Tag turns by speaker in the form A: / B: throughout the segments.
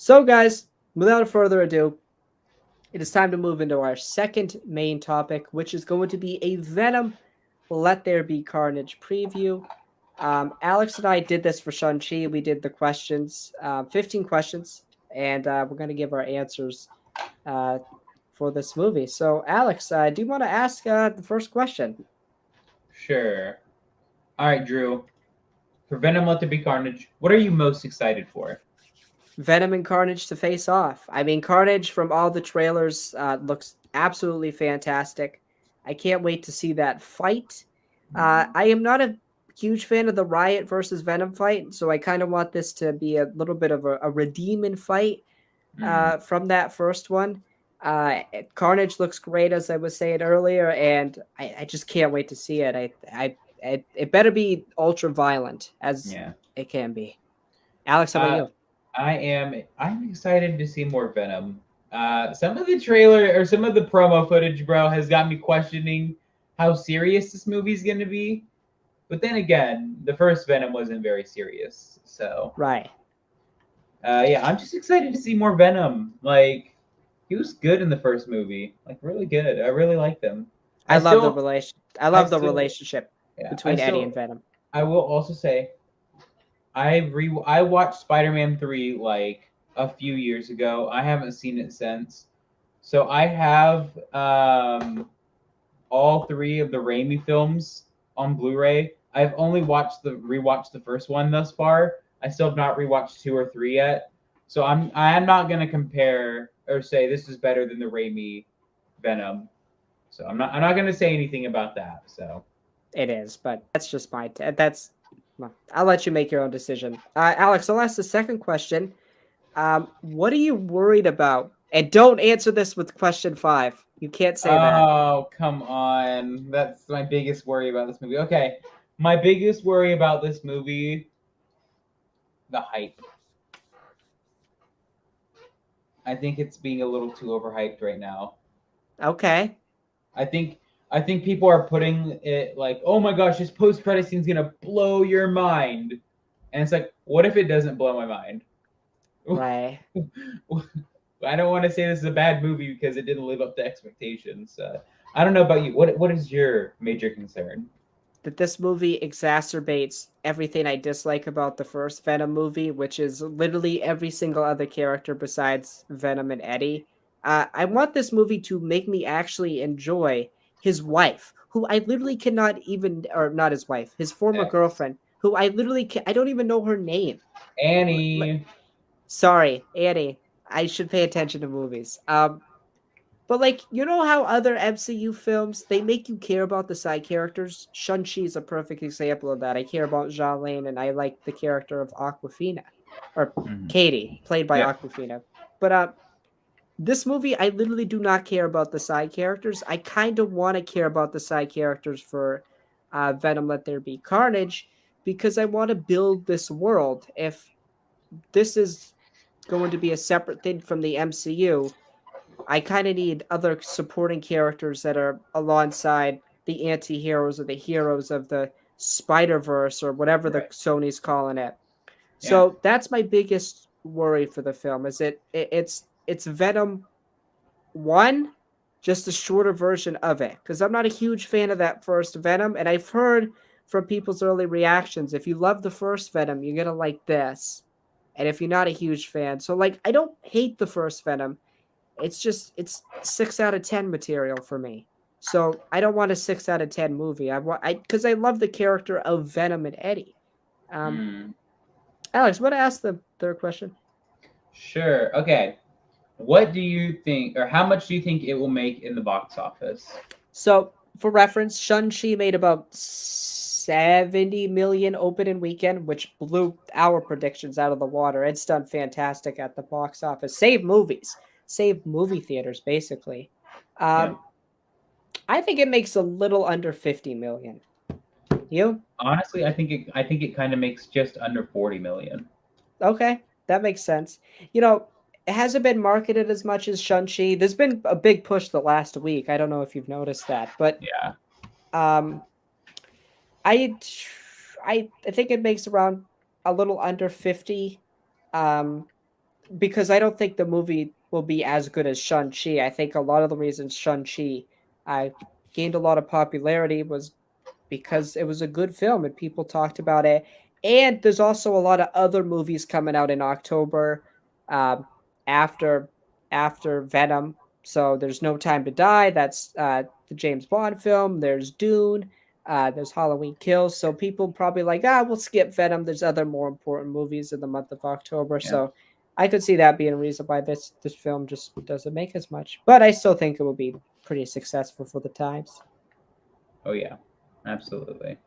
A: So, guys, without further ado, it is time to move into our second main topic, which is going to be a Venom Let There Be Carnage preview. Alex and I did this for Shang-Chi. We did the questions, 15 questions, and we're going to give our answers uh, for this movie. So, Alex, do you want to ask the first question?
B: Sure. All right, Drew. For Venom Let There Be Carnage, what are you most excited for?
A: Venom and Carnage to face off. I mean, Carnage from all the trailers looks absolutely fantastic. I can't wait to see that fight. I am not a huge fan of the Riot versus Venom fight, so I kind of want this to be a little bit of a redeeming fight
B: Mm.
A: from that first one. Carnage looks great, as I was saying earlier, and I just can't wait to see it. It better be ultra violent as
B: Yeah.
A: it can be. Alex, how about
B: Uh,
A: you?
B: I'm excited to see more Venom. Some of the trailer or some of the promo footage, bro, has got me questioning how serious this movie's gonna be. But then again, the first Venom wasn't very serious. So,
A: Right.
B: yeah, I'm just excited to see more Venom. Like, he was good in the first movie, like really good. I really liked him. I still,
A: I
B: I
A: love the
B: still,
A: relationship
B: yeah,
A: between Eddie and Venom.
B: I will also say I watched Spider-Man 3 like a few years ago. I haven't seen it since. So I have all three of the Raimi films on Blu-ray. I've only rewatched the first one thus far. I still have not rewatched 2 or 3 yet. So I'm not gonna compare or say this is better than the Raimi Venom. So I'm not gonna say anything about that. So
A: It is, but that's just that's. Well, I'll let you make your own decision. Alex, I'll ask the second question. What are you worried about? And don't answer this with question five. You can't say that.
B: Oh, come on. That's my biggest worry about this movie. Okay. My biggest worry about this movie, the hype. I think it's being a little too overhyped right now.
A: Okay.
B: I think I think people are putting it like, "Oh my gosh, this post-credit scene's going to blow your mind." And it's like, "What if it doesn't blow my mind?"
A: Right.
B: I don't want to say this is a bad movie because it didn't live up to expectations. I don't know about you. What is your major concern?
A: That this movie exacerbates everything I dislike about the first Venom movie, which is literally every single other character besides Venom and Eddie. I want this movie to make me actually enjoy his wife, who I literally cannot even, or not his wife, his former
B: X.
A: girlfriend, who I literally I don't even know her name.
B: Annie.
A: Sorry, Annie. I should pay attention to movies. But like, you know how other MCU films they make you care about the side characters? Shang-Chi is a perfect example of that. I care about Jean Lane and I like the character of Aquafina. Or
B: Mhm.
A: Katie, played by
B: Yep.
A: Aquafina. But this movie I literally do not care about the side characters. I kind of want to care about the side characters for Venom Let There Be Carnage because I want to build this world. If this is going to be a separate thing from the MCU, I kind of need other supporting characters that are alongside the anti-heroes or the heroes of the Spider-Verse or whatever the
B: Right.
A: Sony's calling it.
B: Yeah.
A: So that's my biggest worry for the film is it's Venom 1, just a shorter version of it, cuz I'm not a huge fan of that first Venom, and I've heard from people's early reactions, if you love the first Venom, you're going to like this. And if you're not a huge fan, so like I don't hate the first Venom, it's just it's 6 out of 10 material for me. So I don't want a 6 out of 10 movie. I want I because I love the character of Venom and Eddie. Um,
B: Mm.
A: Alex, what ask the third question?
B: Sure. Okay. What do you think, or how much do you think it will make in the box office?
A: So for reference, Shun-Chi made about 70 million opening weekend, which blew our predictions out of the water. It's done fantastic at the box office. Save movie theaters, basically.
B: Yeah.
A: Um, I think it makes a little under 50 million. You?
B: Honestly, I think it kind of makes just under 40 million.
A: Okay, that makes sense. You know, it hasn't been marketed as much as Shun-Chi. There's been a big push the last week. I don't know if you've noticed that, but
B: Yeah.
A: um, I, I think it makes around a little under 50. Um, because I don't think the movie will be as good as Shang-Chi. I think a lot of the reasons Shang-Chi gained a lot of popularity was because it was a good film and people talked about it. And there's also a lot of other movies coming out in October um, after Venom. So there's No Time to Die. That's the James Bond film. There's Dune. There's Halloween Kills. So people probably like, we'll skip Venom. There's other more important movies in the month of October.
B: Yeah.
A: So I could see that being a reason why this film just doesn't make as much. But I still think it will be pretty successful for the times.
B: Oh yeah, absolutely.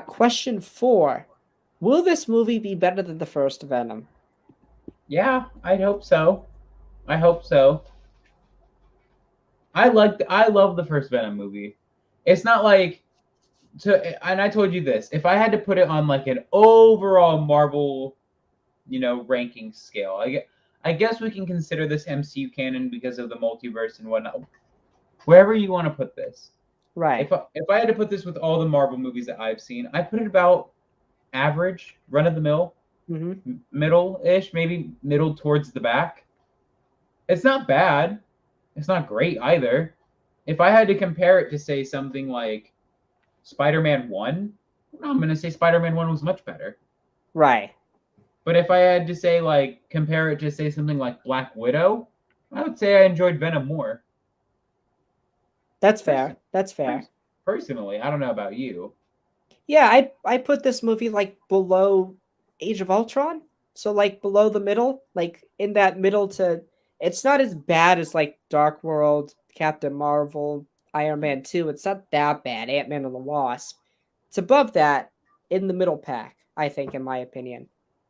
A: Question 4. Will this movie be better than the first Venom?
B: Yeah, I hope so. I hope so. I love the first Venom movie. It's not like and I told you this. If I had to put it on like an overall Marvel, ranking scale, I guess we can consider this MCU canon because of the multiverse and whatnot. Wherever you want to put this.
A: Right.
B: If I had to put this with all the Marvel movies that I've seen, I put it about average, run of the mill, middle ish, maybe middle towards the back. It's not bad. It's not great either. If I had to compare it to say something like Spider-Man 1, I'm going to say Spider-Man 1 was much better.
A: Right.
B: But if I had to say like compare it to say something like Black Widow, I would say I enjoyed Venom more.
A: That's fair. That's fair.
B: Personally, I don't know about you.
A: Yeah, I put this movie like below Age of Ultron. So like below the middle, like in that middle to it's not as bad as like Dark World, Captain Marvel, Iron Man 2. It's not that bad. Ant-Man and the Wasp. It's above that in the middle pack, I think, in my opinion.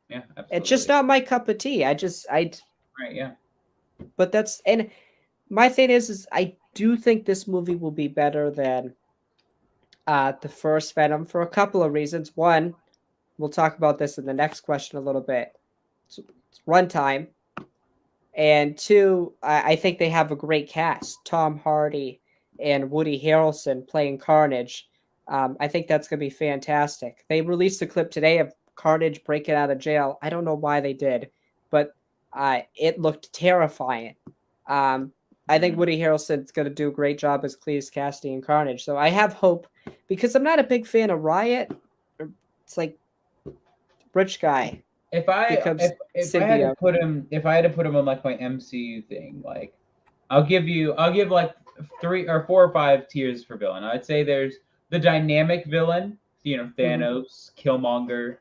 B: Yeah, absolutely.
A: It's just not my cup of tea.
B: Right, yeah.
A: But that's and my thing is I do think this movie will be better than the first Venom for a couple of reasons. One, we'll talk about this in the next question a little bit. It's runtime, and two, I think they have a great cast. Tom Hardy and Woody Harrelson playing Carnage. I think that's going to be fantastic. They released a clip today of Carnage breaking out of jail. I don't know why they did, but it looked terrifying. I think Woody Harrelson's going to do a great job as Cleese Cassidy and Carnage. So I have hope because I'm not a big fan of Riot. It's like rich guy
B: If I
A: becomes
B: if I had to
A: symbiote.
B: put him on like my MCU thing, like I'll give like 3 or 4 or 5 tiers for villain. I'd say there's the dynamic villain, Thanos, Killmonger.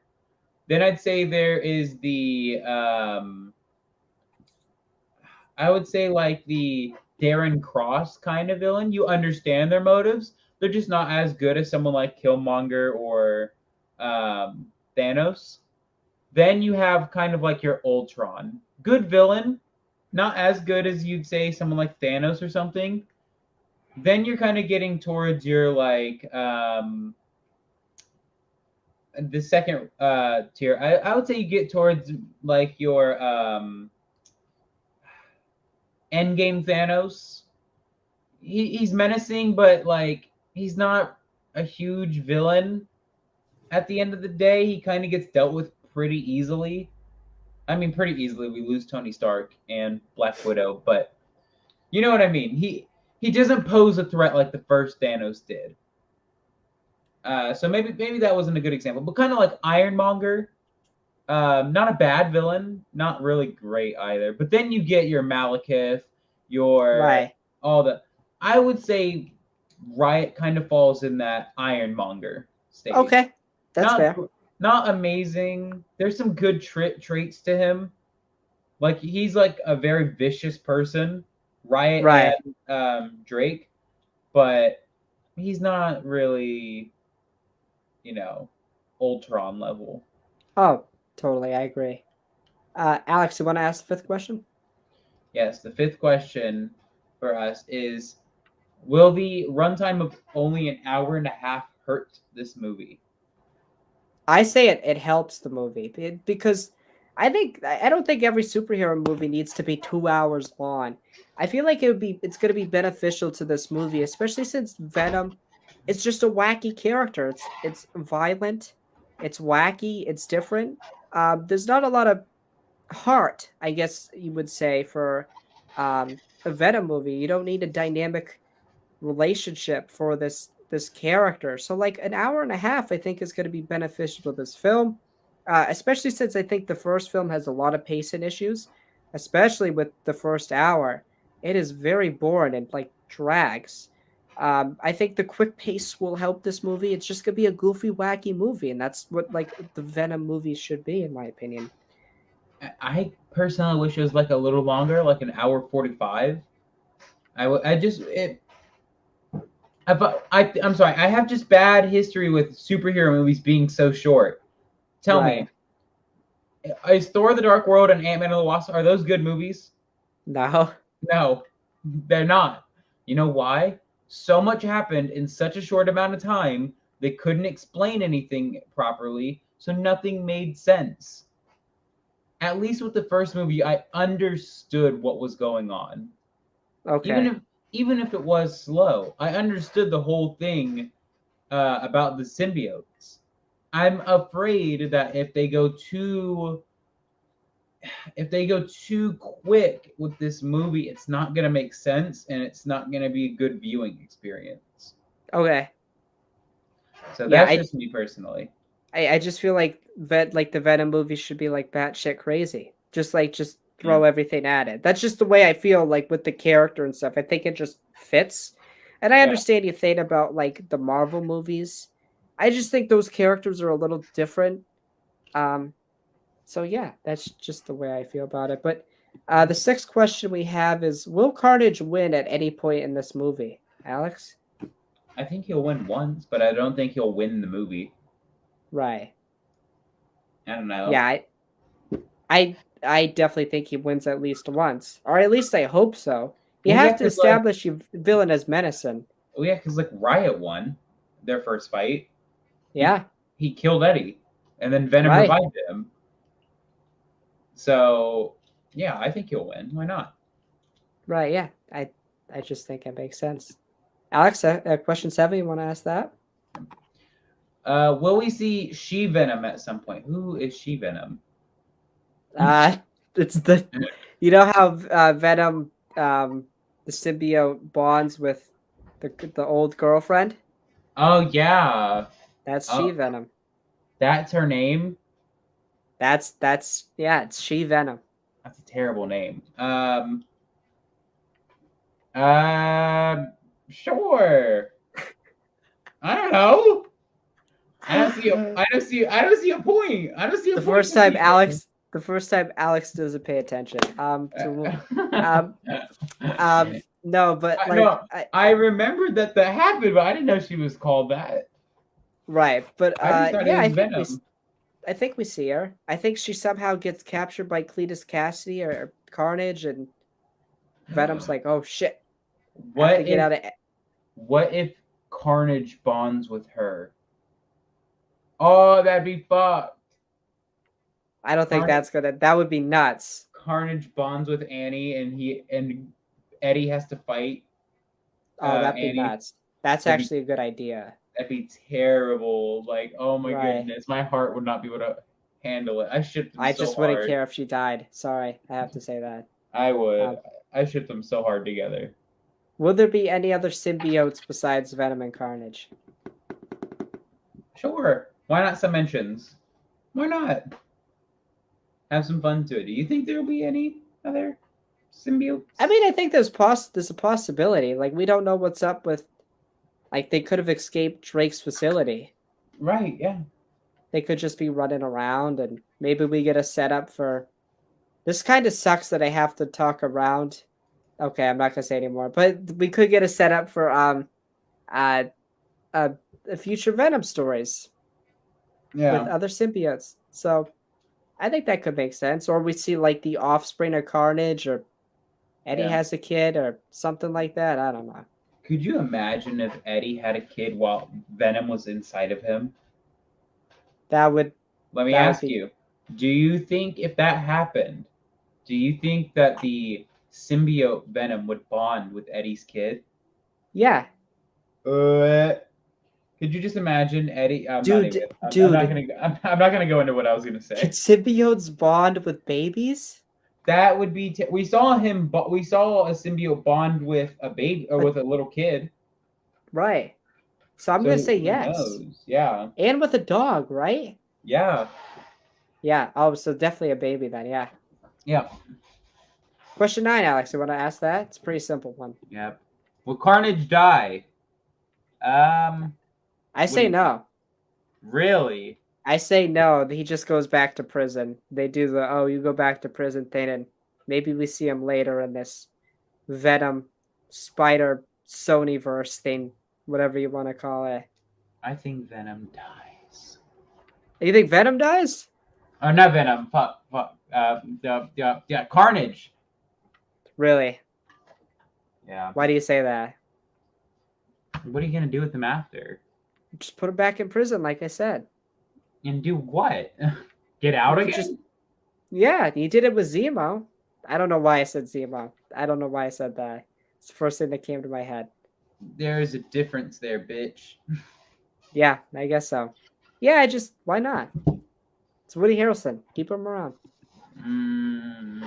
B: Then I'd say there is the I would say like the Darren Cross kind of villain. You understand their motives. They're just not as good as someone like Killmonger or Thanos. Then you have kind of like your Ultron. Good villain, not as good as you'd say someone like Thanos or something. Then you're kind of getting towards your like the second tier. I would say you get towards like your Endgame Thanos. He's menacing, but like he's not a huge villain. At the end of the day, he kind of gets dealt with pretty easily. I mean, pretty easily. We lose Tony Stark and Black Widow, but you know what I mean. He doesn't pose a threat like the first Thanos did. So maybe that wasn't a good example, but kind of like Ironmonger. Not a bad villain, not really great either. But then you get your Malekith, your all the. I would say Riot kind of falls in that Ironmonger stage.
A: Okay, that's
B: not,
A: fair.
B: Not amazing. There's some good traits to him. Like he's like a very vicious person, Riot and Drake, but he's not really, Ultron level.
A: Oh, totally. I agree. Alex, you want to ask the 5th question?
B: Yes, the 5th question for us is: will the runtime of only an hour and a half hurt this movie?
A: I say it helps the movie because I don't think every superhero movie needs to be 2 hours long. I feel like it's going to be beneficial to this movie, especially since Venom is just a wacky character. It's violent, it's wacky, it's different. There's not a lot of heart, I guess you would say, for a Venom movie. You don't need a dynamic relationship for this character. So like an hour and a half, I think is going to be beneficial to this film, especially since I think the first film has a lot of pacing issues, especially with the first hour. It is very boring and like drags. I think the quick pace will help this movie. It's just gonna be a goofy, wacky movie, and that's what like the Venom movies should be, in my opinion.
B: I personally wish it was like a little longer, like an hour 45. I just it. I'm sorry. I have just bad history with superhero movies being so short. Tell
A: Right?
B: me, is Thor: The Dark World and Ant-Man and the Wasp, are those good movies?
A: No.
B: No, they're not. You know why? So much happened in such a short amount of time. They couldn't explain anything properly, so nothing made sense. At least with the first movie, I understood what was going on. Even
A: Okay.
B: if even if it was slow, I understood the whole thing about the symbiotes. I'm afraid that if they go too quick with this movie, it's not gonna make sense and it's not gonna be a good viewing experience.
A: Okay.
B: So
A: Yeah.
B: that's just me personally.
A: I just feel like the Venom movies should be like batshit crazy. Just
B: Yeah.
A: throw everything at it. That's just the way I feel like with the character and stuff. I think it just fits. And I
B: Yeah.
A: understand you think about like the Marvel movies. I just think those characters are a little different. Um so yeah, that's just the way I feel about it. But the sixth question we have is, will Carnage win at any point in this movie? Alex?
B: I think he'll win once, but I don't think he'll win the movie.
A: Right.
B: I don't know.
A: Yeah, I definitely think he wins at least once, or at least I hope so. You
B: Well,
A: have to establish your villain as menacing.
B: because like Riot won their first fight. He
A: Yeah,
B: he killed Eddie, and then Venom
A: right,
B: revived him. So yeah, I think he'll win. Why not?
A: right. Yeah, I just think it makes sense. Alex, question 7. You want to ask that?
B: Will we see She Venom at some point? Who is She Venom?
A: Uh, it's the you know how Venom the symbiote bonds with the old girlfriend.
B: Oh yeah.
A: That's She
B: Oh,
A: Venom.
B: that's her name.
A: That's yeah, it's She Venom.
B: That's a terrible name. Um. Sure. I don't know. I don't see a. I don't see. I don't see a point. I don't see a
A: the
B: point
A: first
B: to
A: time
B: see it.
A: Alex the first time Alex doesn't pay attention. Um no, but like
B: No, I remembered that happened, but I didn't know she was called that.
A: right, but
B: I just thought it
A: yeah,
B: was Venom.
A: I think we see her. I think she somehow gets captured by Cletus Cassidy or Carnage, and Venom's like, "Oh shit, I have to
B: What
A: get
B: if
A: out of."
B: what if Carnage bonds with her? Oh, that'd be fucked.
A: I don't think
B: Carnage
A: that's gonna. That would be nuts.
B: Carnage bonds with Annie, and Eddie has to fight
A: Oh, that'd be
B: Annie.
A: nuts. That's
B: That'd be
A: actually a good idea.
B: that'd be terrible. Like, oh my
A: Right.
B: goodness, my heart would not be able to handle it. I shipped them
A: I
B: so
A: just wouldn't
B: hard.
A: care if she died. Sorry, I have to say that.
B: I would.
A: Um,
B: I shipped them so hard together.
A: will there be any other symbiotes besides Venom and Carnage?
B: Sure. Why not some mentions? Why not? Have some fun to it. Do you think there will be any other
A: I
B: symbiotes?
A: mean, I think there's a possibility. Like we don't know what's up with. Like they could have escaped Drake's facility.
B: Right, yeah.
A: They could just be running around, and maybe we get a setup for. This kind of sucks that I have to talk around. Okay, I'm not gonna say anymore. But we could get a setup for uh, uh future Venom stories with
B: Yeah.
A: other symbiotes. So I think that could make sense. Or we see like the offspring of Carnage, or Eddie
B: Yeah.
A: has a kid, or something like that. I don't know.
B: Could you imagine if Eddie had a kid while Venom was inside of him?
A: That would
B: Let me
A: that would
B: ask
A: be
B: you, do you think if that happened, do you think that the symbiote Venom would bond with Eddie's kid?
A: yeah.
B: Can Could you just imagine Eddie? I'm not
A: Dude,
B: even. I'm not
A: dude,
B: gonna. I'm not gonna go into what I was gonna
A: could
B: say.
A: symbiotes bond with babies?
B: That would be. We saw him, but we saw a symbiote bond with a baby or
A: But
B: with a little kid.
A: right. So I'm
B: So
A: gonna say
B: who
A: yes.
B: knows? Yeah.
A: And with a dog, right?
B: Yeah.
A: Yeah. Oh, so definitely a baby then. Yeah.
B: Yeah.
A: Question 9, Alex. You want to ask that? It's a pretty simple one.
B: Yep. Will Carnage die?
A: I
B: What do
A: say
B: you think?
A: no.
B: Really?
A: I say no. He just goes back to prison. They do the you go back to prison thing, and maybe we see him later in this Venom Spider Sony verse thing, whatever you want to call it.
B: I think Venom dies.
A: You think Venom dies?
B: Oh, not Venom. Fuck. Fuck. Yeah. Carnage.
A: Really?
B: Yeah.
A: Why do you say that?
B: What are you gonna do with him after?
A: Just put him back in prison, like I said.
B: And do what? Get out
A: You could
B: again?
A: just yeah, he did it with Zemo. I don't know why I said Zemo. I don't know why I said that. It's the first thing that came to my head.
B: There's a difference there, bitch.
A: Yeah, I guess so. Yeah, why not? It's Woody Harrelson. Keep him around.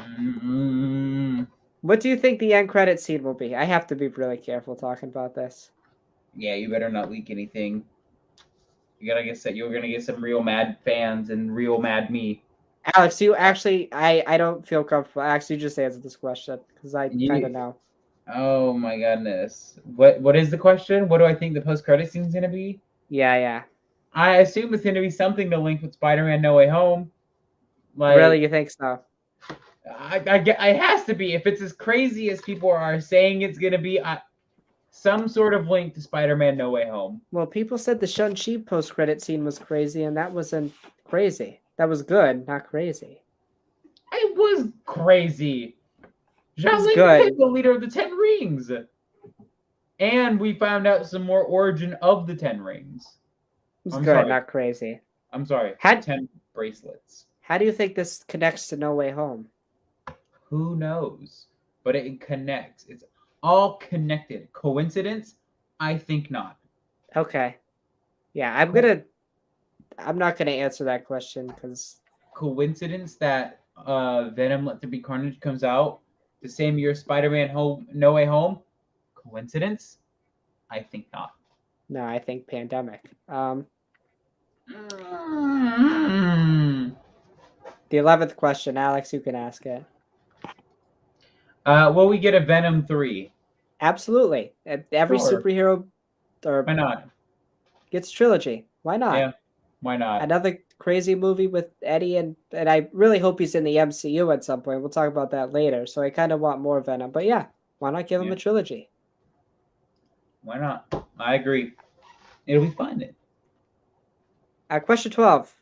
B: Mm-hmm.
A: What do you think the end credit scene will be? I have to be really careful talking about this.
B: Yeah, you better not leak anything. You're gonna get some real mad fans and real mad me.
A: Alex, you actually, I don't feel comfortable. Actually, just answer this question because I kind of
B: You,
A: know.
B: oh my goodness. What is the question? What do I think the post credit scene's gonna be?
A: Yeah.
B: I assume it's gonna be something to link with Spider-Man No Way Home.
A: Really,
B: Like
A: you think so?
B: I get it has to be if it's as crazy as people are saying it's gonna be. Some sort of link to Spider-Man No Way Home.
A: Well, people said the Shang-Chi post-credit scene was crazy, and that wasn't crazy. That was good, not crazy.
B: It was crazy.
A: It was
B: Ling
A: good.
B: is the leader of the Ten Rings. And we found out some more origin of the Ten Rings.
A: It was
B: I'm
A: good,
B: sorry.
A: not crazy.
B: I'm sorry.
A: How,
B: 10 bracelets.
A: how do you think this connects to No Way Home?
B: Who knows? But it connects. It's all connected. Coincidence? I think not.
A: Okay. Yeah, I'm not gonna answer that question because
B: Coincidence that Venom Let There Be Carnage comes out the same year Spider-Man No Way Home? Coincidence? I think not.
A: no, I think pandemic. The 11th question, Alex, you can ask it.
B: Will we get a Venom 3?
A: Absolutely. Every
B: Sure.
A: superhero
B: Why not?
A: gets trilogy. Why not?
B: Yeah. Why not?
A: Another crazy movie with Eddie and I really hope he's in the MCU at some point. We'll talk about that later. So I kind of want more Venom. But yeah, why not give him a trilogy?
B: Why not? I agree. It'll be fun.
A: Question 12.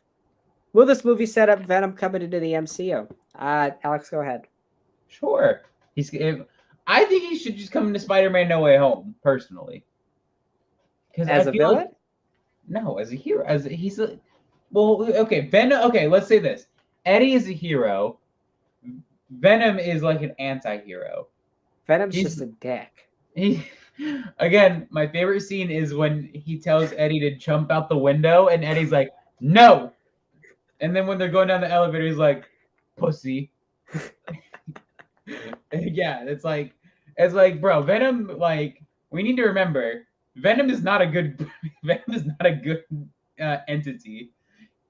A: Will this movie set up Venom coming into the MCU? Alex, go ahead.
B: Sure. I think he should just come into Spider-Man No Way Home, personally.
A: As a villain?
B: No, as a hero. Okay, Venom. Okay, let's say this. Eddie is a hero. Venom is like an anti-hero.
A: Venom's just a dick.
B: Again, my favorite scene is when he tells Eddie to jump out the window, and Eddie's like, "No!" And then when they're going down the elevator, he's like, "Pussy." Yeah, it's like, bro, Venom. Like, we need to remember, Venom is not a good entity.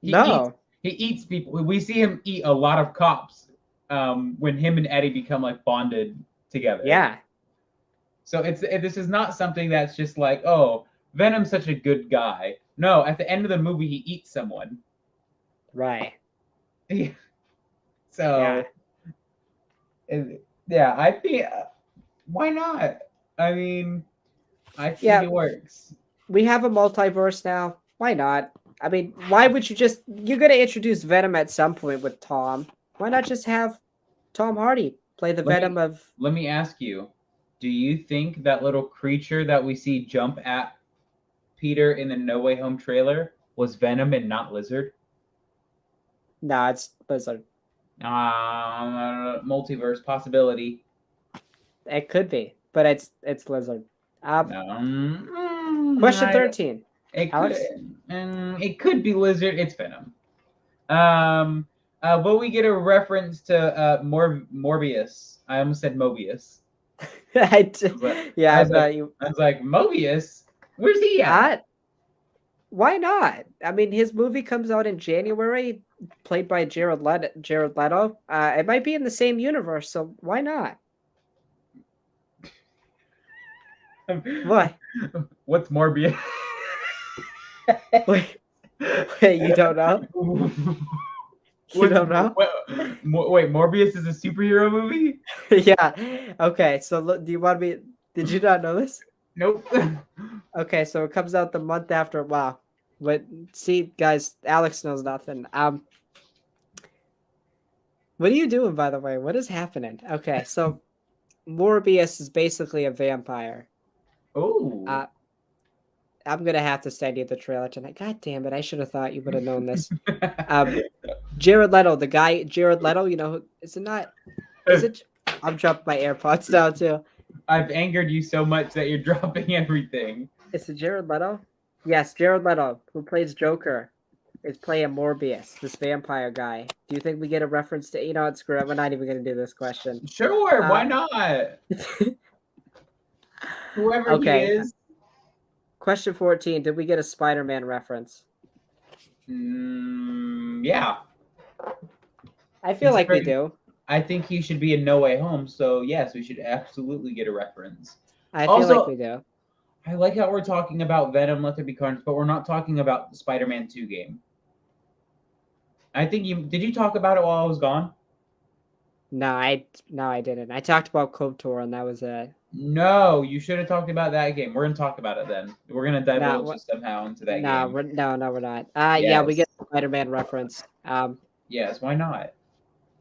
B: He eats people. We see him eat a lot of cops when him and Eddie become like bonded together.
A: Yeah.
B: So this is not something that's just like, oh, Venom's such a good guy. No, at the end of the movie, he eats someone.
A: Right.
B: So, yeah, I think why not? I mean, I think it works.
A: We have a multiverse now. Why not? I mean, why would you're going to introduce Venom at some point with Tom. Why not just have Tom Hardy play the Venom of...
B: Let me ask you, do you think that little creature that we see jump at Peter in the No Way Home trailer was Venom and not Lizard?
A: Nah, it's Lizard.
B: Multiverse possibility.
A: It could be, but it's Lizard. Question 13.
B: It
A: Alex?
B: it could be Lizard. It's Venom. Will we get a reference to Morbius? I almost said Mobius.
A: Yeah,
B: I
A: I
B: was like,
A: thought you.
B: Mobius? Where's he at?
A: Why not? I mean, his movie comes out in January, played by Jared Leto. It might be in the same universe, so why not? What?
B: What's Morbius?
A: Wait, wait, you don't know? You don't know?
B: Wait, Morbius is a superhero movie?
A: Yeah. Okay. So, look, do you want me? Did you not know this?
B: Nope.
A: Okay, so it comes out the month after. Wow. But see, guys, Alex knows nothing. What are you doing, by the way? What is happening? Okay, so Morbius is basically a vampire.
B: Oh.
A: I'm gonna have to send you the trailer tonight. God damn it! I should have thought you would have known this. Jared Leto, the guy, Jared Leto. You know, is it not? Is it? I'm dropping my AirPods down too.
B: I've angered you so much that you're dropping everything.
A: Is it Jared Leto? Yes, Jared Leto, who plays Joker, is playing Morbius, this vampire guy. Do you think we get a reference to? You know, it's screw it. We're not even gonna do this question.
B: Sure, why not? Whoever
A: Okay.
B: he is.
A: Question 14. Did we get a Spider-Man reference?
B: Yeah.
A: I feel like we do.
B: I think he should be in No Way Home, so yes, we should absolutely get a reference.
A: I feel like we do.
B: I like how we're talking about Venom, Let There Be Carnage, but we're not talking about the Spider-Man 2 game. I think did you talk about it while I was gone?
A: No, I didn't. I talked about KOTOR and that was it.
B: No, you should have talked about that game. We're gonna talk about it then. We're gonna divulge somehow into that game.
A: We're not. Yeah, we get a Spider-Man reference.
B: Yes, why not?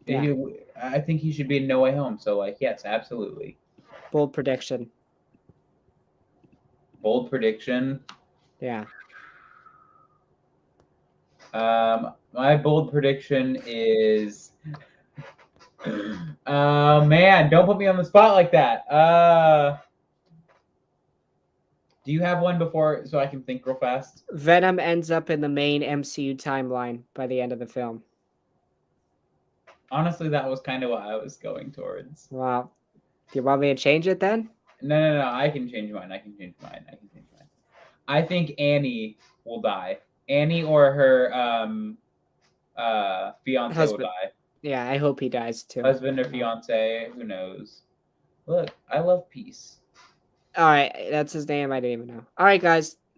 A: Yeah.
B: I think he should be in No Way Home. So, like, yes, absolutely.
A: Bold prediction.
B: Bold prediction.
A: Yeah.
B: My bold prediction is. Man, don't put me on the spot like that. Do you have one before so I can think real fast?
A: Venom ends up in the main MCU timeline by the end of the film.
B: Honestly, that was kind of what I was going towards.
A: Wow. Do you want me to change it then?
B: No. I can change mine. I think Annie will die. Annie or her fiance will die.
A: Yeah, I hope he dies too.
B: Husband or fiance, who knows? Look, I love peace.
A: All right, that's his name. I didn't even know. All right, guys.